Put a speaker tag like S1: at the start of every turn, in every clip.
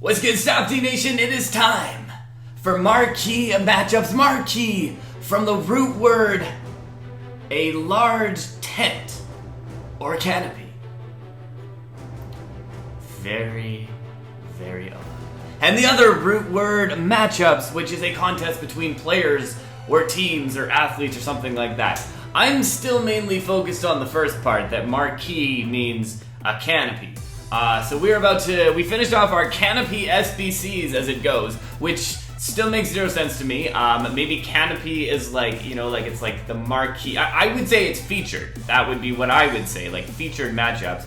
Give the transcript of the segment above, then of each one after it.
S1: What's good, Stopde Nation? It is time for Marquee matchups. Marquee from the root word a large tent or canopy. Very, very odd. And the other root word matchups, which is a contest between players or teams or athletes or something like that. I'm still mainly focused on the first part, that marquee means a canopy. So we finished off our canopy SBCs as it goes, which still makes zero sense to me. Maybe canopy is like, it's like the marquee. I would say it's featured. That would be what I would say, like featured matchups.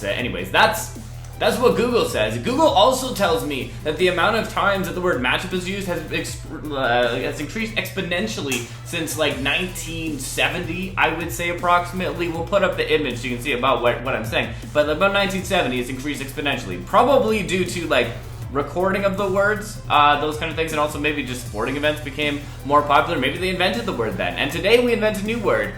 S1: Anyways, that's what Google says. Google also tells me that the amount of times that the word matchup is used has increased exponentially since like 1970, I would say approximately. We'll put up the image so you can see about what I'm saying. But about 1970, it's increased exponentially. Probably due to like recording of the words, those kind of things, and also maybe just sporting events became more popular. Maybe they invented the word then. And today we invent a new word.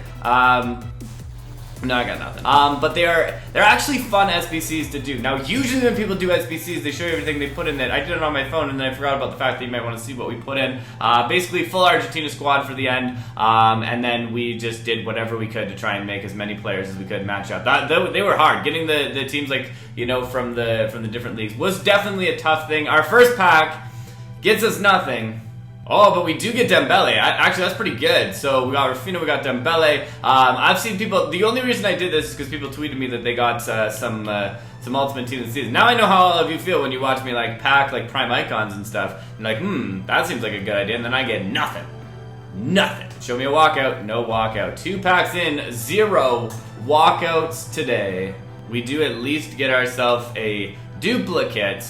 S1: No, I got nothing. But they're actually fun SBCs to do. Now, usually when people do SBCs, they show you everything they put in it. I did it on my phone, and then I forgot about the fact that you might want to see what we put in. Basically, full Argentina squad for the end, and then we just did whatever we could to try and make as many players as we could match up. They were hard. Getting the teams from the different leagues was definitely a tough thing. Our first pack gets us nothing. Oh, but we do get Dembele. Actually, that's pretty good. So we got Rafinha, we got Dembele. I've seen people. The only reason I did this is because people tweeted me that they got some Ultimate Team of the season. Now I know how all of you feel when you watch me pack prime icons and stuff. And that seems like a good idea. And then I get nothing. Nothing. Show me a walkout. No walkout. 2 packs in, 0 walkouts today. We do at least get ourselves a duplicate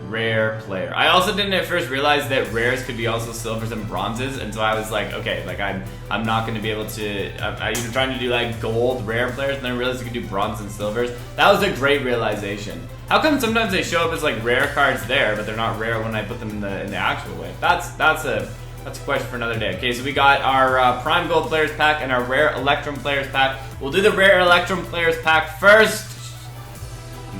S1: rare player. I also didn't at first realize that rares could be also silvers and bronzes, and so I was like, okay, I'm not going to be able to. I was trying to do gold rare players, and then I realized you could do bronze and silvers. That was a great realization. How come sometimes they show up as rare cards there, but they're not rare when I put them in the actual way? That's a question for another day. Okay, so we got our prime gold players pack and our rare electrum players pack. We'll do the rare electrum players pack first.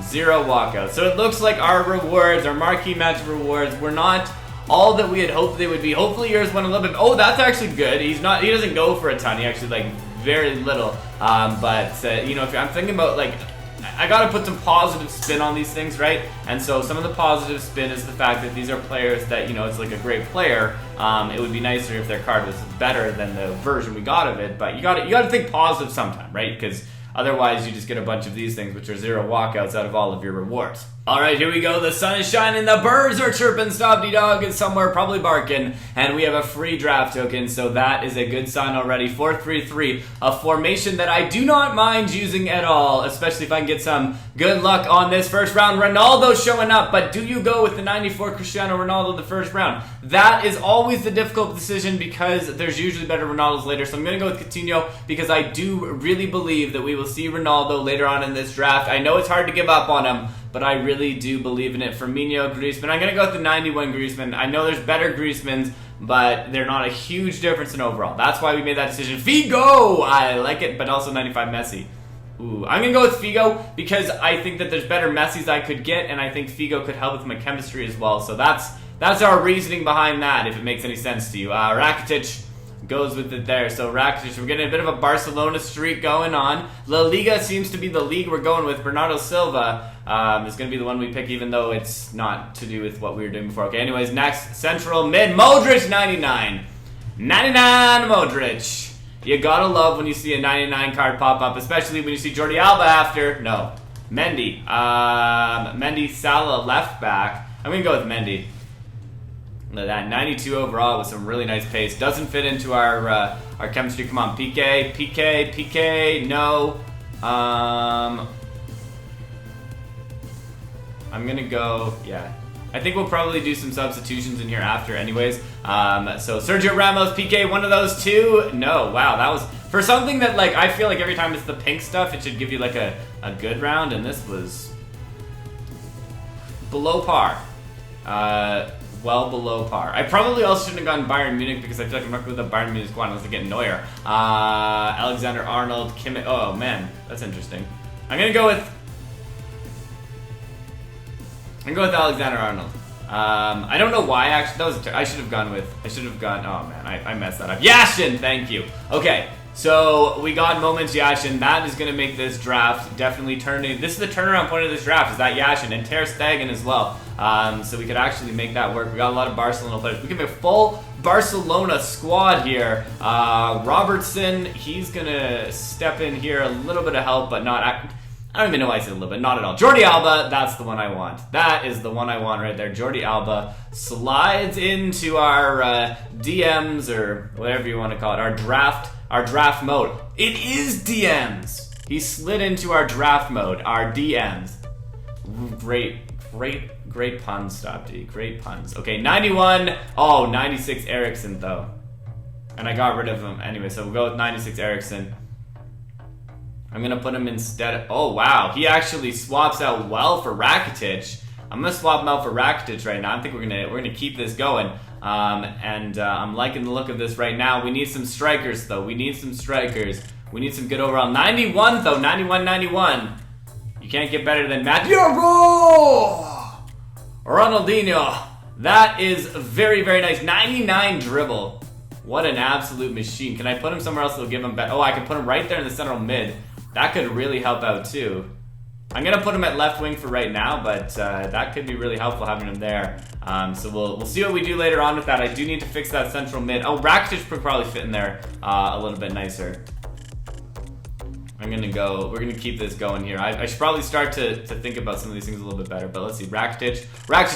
S1: 0 walkouts. So it looks like our rewards, our marquee match rewards, were not all that we had hoped they would be. Hopefully yours went a little bit. Oh, that's actually good. He doesn't go for a ton. He actually very little. If I'm thinking about I gotta put some positive spin on these things, right? And so some of the positive spin is the fact that these are players that it's a great player. It would be nicer if their card was better than the version we got of it. But you gotta think positive sometime, right? Because otherwise, you just get a bunch of these things, which are 0 walkouts out of all of your rewards. All right, here we go. The sun is shining. The birds are chirping. Stopde Dog is somewhere probably barking. And we have a free draft token, so that is a good sign already. 4-3-3, a formation that I do not mind using at all, especially if I can get some good luck on this first round. Ronaldo showing up, but do you go with the 94 Cristiano Ronaldo the first round? That is always the difficult decision because there's usually better Ronaldos later. So I'm going to go with Coutinho because I do really believe that we will see Ronaldo later on in this draft. I know it's hard to give up on him, but I really do believe in it. Firmino, Griezmann. I'm going to go with the 91 Griezmann. I know there's better Griezmanns, but they're not a huge difference in overall. That's why we made that decision. Figo! I like it, but also 95 Messi. Ooh, I'm going to go with Figo because I think that there's better Messis I could get, and I think Figo could help with my chemistry as well. So that's our reasoning behind that, if it makes any sense to you. Rakitic goes with it there. So Rakitic, we're getting a bit of a Barcelona streak going on. La Liga seems to be the league we're going with. Bernardo Silva is going to be the one we pick, even though it's not to do with what we were doing before. Okay, anyways, next, central mid, Modric, 99. 99 Modric. You gotta love when you see a 99 card pop up, especially when you see Jordi Alba after. No, Mendy. Mendy, Salah, left back. I'm going to go with Mendy. That 92 overall with some really nice pace. Doesn't fit into our chemistry. Come on, PK, no. I'm gonna go, yeah. I think we'll probably do some substitutions in here after anyways. So Sergio Ramos, PK, one of those two? No, wow, that was, for something that I feel like every time it's the pink stuff, it should give you a good round, and this was below par. Well below par. I probably also shouldn't have gone Bayern Munich because I feel like I'm not going with the Bayern Munich squad unless I get Neuer. Alexander-Arnold, Kimmich. Oh man, that's interesting. I'm going to go with I'm going to go with Alexander-Arnold. I don't know why, actually. That was I should have gone. Oh, man, I messed that up. Yashin, thank you. Okay, so we got Moments Yashin. That is going to make this draft definitely turning. This is the turnaround point of this draft, is that Yashin and Ter Stegen as well. So we could actually make that work. We got a lot of Barcelona players. We can make a full Barcelona squad here. Robertson, he's going to step in here, a little bit of help, but not... I don't even know why I said a little bit, not at all. Jordi Alba, that's the one I want. That is the one I want right there. Jordi Alba slides into our DMs, or whatever you want to call it, our draft mode. It is DMs. He slid into our draft mode, our DMs. Great puns, Stopde. Great puns. Okay, 91. Oh, 96 Eriksson though. And I got rid of him anyway, so we'll go with 96 Eriksson. I'm going to put him instead. Oh, wow. He actually swaps out well for Rakitic. I'm going to swap him out for Rakitic right now. I think we're going to keep this going. I'm liking the look of this right now. We need some strikers, though. We need some strikers. We need some good overall. 91, though. 91. You can't get better than Matthew Ronaldinho. That is very, very nice. 99 dribble. What an absolute machine. Can I put him somewhere else that'll give him better? Oh, I can put him right there in the central mid. That could really help out too. I'm gonna put him at left wing for right now, but that could be really helpful having him there. So we'll see what we do later on with that. I do need to fix that central mid. Oh, Rakitic could probably fit in there a little bit nicer. We're gonna keep this going here. I should probably start to think about some of these things a little bit better, but let's see. Rakitic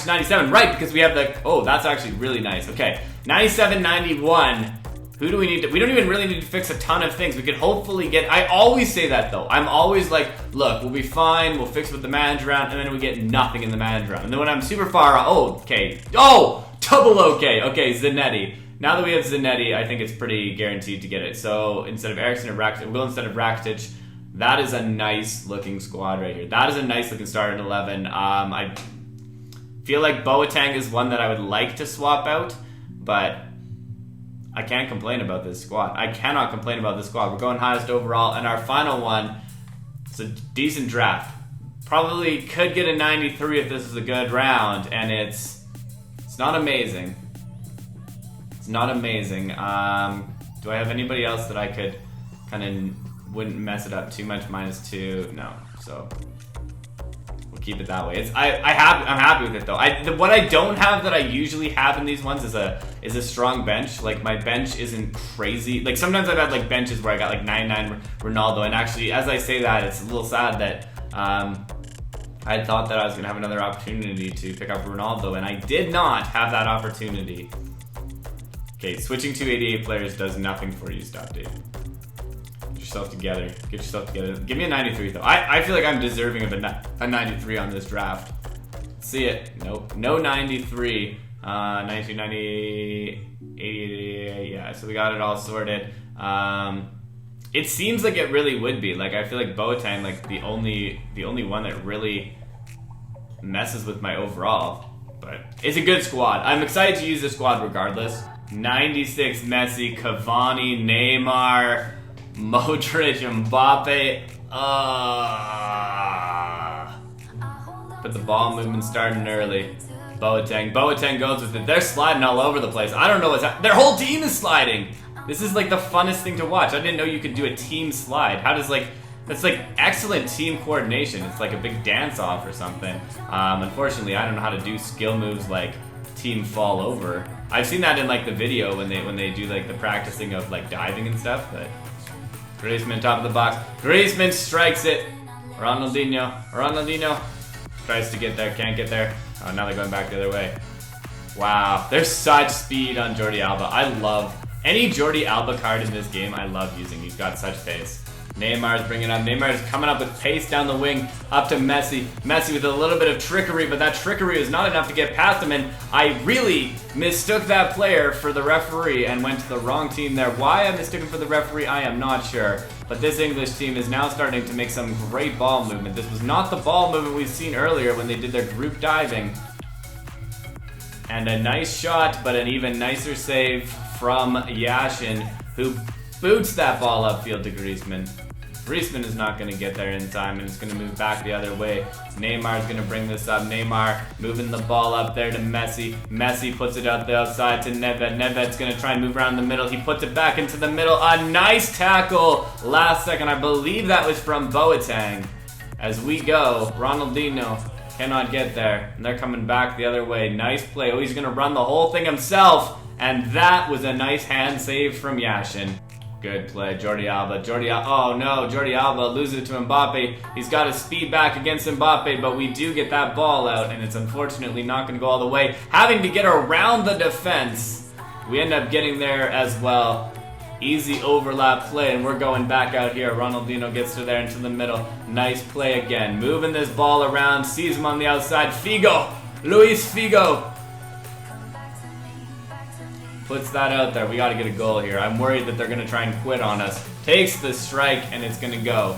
S1: 97, right, because we have the, oh, that's actually really nice. Okay, 97, 91. Who do we need to... We don't even really need to fix a ton of things. We could hopefully get... I always say that, though. I'm always like, look, we'll be fine. We'll fix with the manager round, and then we get nothing in the manager round. And then when I'm super far... Oh, okay. Oh! Double okay. Okay, Zanetti. Now that we have Zanetti, I think it's pretty guaranteed to get it. So instead of Eriksson and Rakitic... We'll instead of Rakitic. That is a nice-looking squad right here. That is a nice-looking start in 11. I feel like Boateng is one that I would like to swap out, but... I can't complain about this squad. I cannot complain about this squad. We're going highest overall, and our final one is a decent draft. Probably could get a 93 if this is a good round, and it's not amazing. It's not amazing. Do I have anybody else that I could kind of wouldn't mess it up too much? -2, no. So we'll keep it that way. I'm happy with it though. What I don't have that I usually have in these ones is a strong bench. Like my bench isn't crazy. Like sometimes I've had like benches where I got like 99 Ronaldo, and actually as I say that, it's a little sad that I thought that I was gonna have another opportunity to pick up Ronaldo, and I did not have that opportunity. Okay, switching to 88 players does nothing for you, Stopde. Get yourself together. Get yourself together. Give me a 93 though. I feel like I'm deserving of a 93 on this draft. See it? Nope. No 93. 92, 90, 88, yeah, so we got it all sorted. It seems like it really would be. Like, I feel like Boateng, like, the only one that really messes with my overall. But it's a good squad. I'm excited to use this squad regardless. 96 Messi, Cavani, Neymar, Modric, Mbappe. But the ball movement starting early. Boateng goes with it. They're sliding all over the place. I don't know what's happening. Their whole team is sliding. This is like the funnest thing to watch. I didn't know you could do a team slide. How does that's like excellent team coordination. It's like a big dance off or something. Unfortunately, I don't know how to do skill moves like team fall over. I've seen that in like the video when they do like the practicing of like diving and stuff. But Griezmann top of the box. Griezmann strikes it. Ronaldinho tries to get there, can't get there. Oh, now they're going back the other way. Wow, there's such speed on Jordi Alba. I love any Jordi Alba card in this game. I love using. He's got such pace. Neymar's bringing up. Neymar's coming up with pace down the wing, up to Messi. Messi with a little bit of trickery, but that trickery is not enough to get past him, and I really mistook that player for the referee and went to the wrong team there. Why I mistook him for the referee, I am not sure. But this English team is now starting to make some great ball movement. This was not the ball movement we've seen earlier when they did their group diving. And a nice shot, but an even nicer save from Yashin, who boots that ball upfield to Griezmann. Griezmann is not going to get there in time, and it's going to move back the other way. Neymar is going to bring this up. Neymar moving the ball up there to Messi. Messi puts it out the outside to Nedved. Nedved's going to try and move around the middle. He puts it back into the middle. A nice tackle last second. I believe that was from Boateng. As we go, Ronaldinho cannot get there, and they're coming back the other way. Nice play. Oh, he's going to run the whole thing himself, and that was a nice hand save from Yashin. Good play, Jordi Alba. Oh no, Jordi Alba loses it to Mbappe. He's got his speed back against Mbappe, but we do get that ball out, and it's unfortunately not going to go all the way. Having to get around the defense. We end up getting there as well. Easy overlap play, and we're going back out here. Ronaldinho gets to there into the middle. Nice play again. Moving this ball around, sees him on the outside. Figo! Luis Figo! Puts that out there. We got to get a goal here. I'm worried that they're going to try and quit on us. Takes the strike, and it's going to go.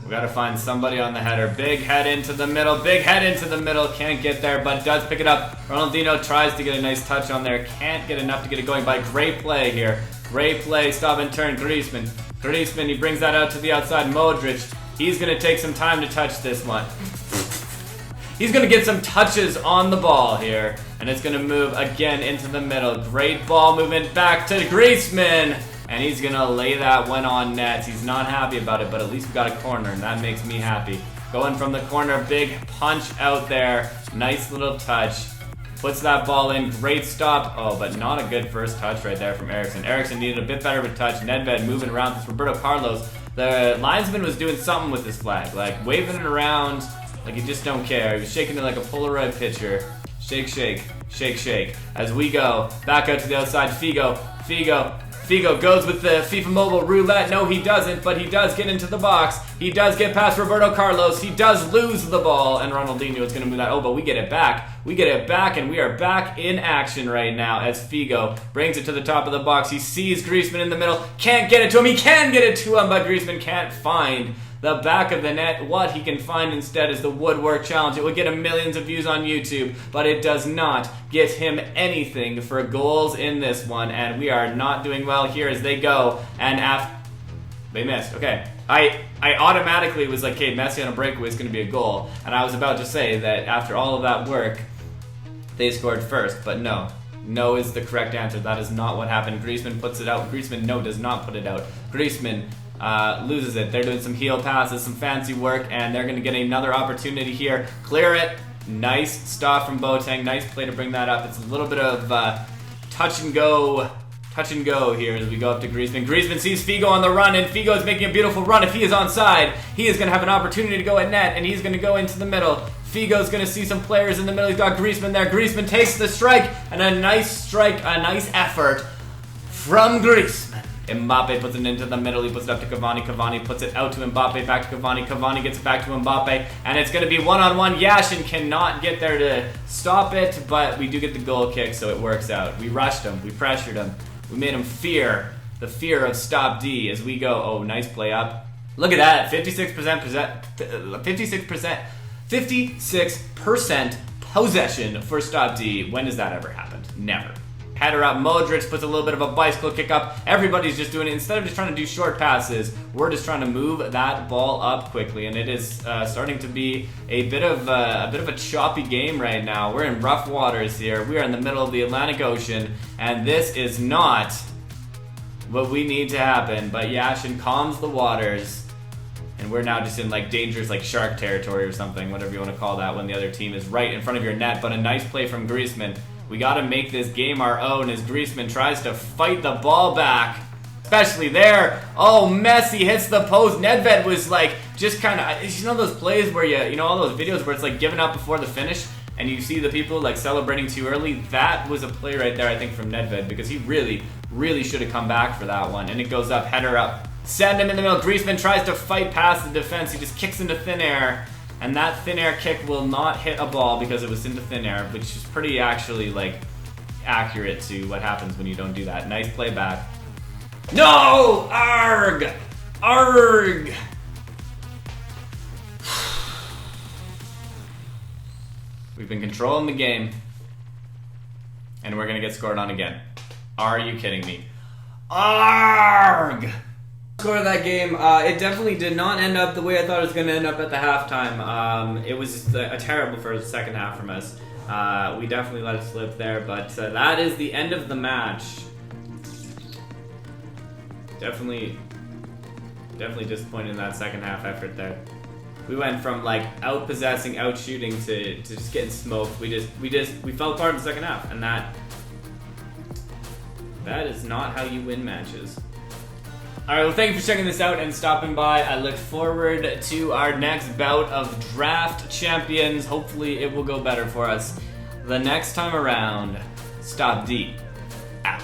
S1: We got to find somebody on the header. Big head into the middle. Big head into the middle. Can't get there, but does pick it up. Ronaldinho tries to get a nice touch on there. Can't get enough to get it going by great play here. Great play. Stop and turn. Griezmann. Griezmann, he brings that out to the outside. Modric. He's going to take some time to touch this one. He's going to get some touches on the ball here. And it's going to move again into the middle. Great ball movement back to Griezmann. And he's going to lay that one on net. He's not happy about it, but at least we got a corner, and that makes me happy. Going from the corner, big punch out there. Nice little touch. Puts that ball in. Great stop. Oh, but not a good first touch right there from Eriksen. Eriksen needed a bit better of a touch. Nedved moving around with Roberto Carlos. The linesman was doing something with his flag, like waving it around like he just don't care. He was shaking it like a Polaroid picture. Shake, shake, shake, shake. As we go back out to the outside, Figo goes with the FIFA Mobile roulette. No, he doesn't, but he does get into the box. He does get past Roberto Carlos. He does lose the ball, and Ronaldinho is going to move that. Oh, but we get it back. We get it back, and we are back in action right now as Figo brings it to the top of the box. He sees Griezmann in the middle. Can't get it to him. He can get it to him, but Griezmann can't find the back of the net. What he can find instead is the woodwork challenge. It would get him millions of views on YouTube, but it does not get him anything for goals in this one, and we are not doing well here as they go, and they missed. Okay, I automatically was like, okay, Messi on a breakaway is going to be a goal, and I was about to say that after all of that work, they scored first, but no. No is the correct answer. That is not what happened. Griezmann puts it out. Griezmann, no, does not put it out. Griezmann loses it. They're doing some heel passes, some fancy work, and they're going to get another opportunity here. Clear it. Nice stop from Boateng. Nice play to bring that up. It's a little bit of touch and go here as we go up to Griezmann. Griezmann sees Figo on the run, and Figo is making a beautiful run. If he is onside, he is going to have an opportunity to go at net, and he's going to go into the middle. Figo's going to see some players in the middle. He's got Griezmann there. Griezmann takes the strike, and a nice strike, a nice effort from Griezmann. Mbappe puts it into the middle. He puts it up to Cavani. Cavani puts it out to Mbappe. Back to Cavani. Cavani gets it back to Mbappe. And it's going to be one-on-one. Yashin cannot get there to stop it, but we do get the goal kick, so it works out. We rushed him. We pressured him. We made him fear the fear of Stopde as we go. Oh, nice play up. Look at that. 56% possession for Stopde. When does that ever happen? Never. Header up, Modric puts a little bit of a bicycle kick up. Everybody's just doing it. Instead of just trying to do short passes, we're just trying to move that ball up quickly, and it is starting to be a bit of a choppy game right now. We're in rough waters here. We are in the middle of the Atlantic Ocean, and this is not what we need to happen. But Yashin calms the waters, and we're now just in like dangerous like shark territory or something, whatever you want to call that, when the other team is right in front of your net. But a nice play from Griezmann. We got to make this game our own as Griezmann tries to fight the ball back. Especially there. Oh, Messi hits the post. Nedved was like just kind of, you know those plays where you know all those videos where it's like giving up before the finish and you see the people like celebrating too early? That was a play right there, I think, from Nedved, because he really, really should have come back for that one. And it goes up, header up. Send him in the middle. Griezmann tries to fight past the defense. He just kicks into thin air. And that thin air kick will not hit a ball because it was into thin air, which is pretty actually like accurate to what happens when you don't do that. Nice play back. No! Arg! Arg! We've been controlling the game, and we're gonna get scored on again. Are you kidding me? Arg! Score of that game, it definitely did not end up the way I thought it was going to end up at the halftime. It was just a terrible first second half from us. We definitely let it slip there, but that is the end of the match. Definitely disappointed in that second half effort there. We went from like out possessing, out shooting to just getting smoked. We fell apart in the second half, and that is not how you win matches. Alright, well, thank you for checking this out and stopping by. I look forward to our next bout of Draft Champions. Hopefully it will go better for us the next time around. Stopde out.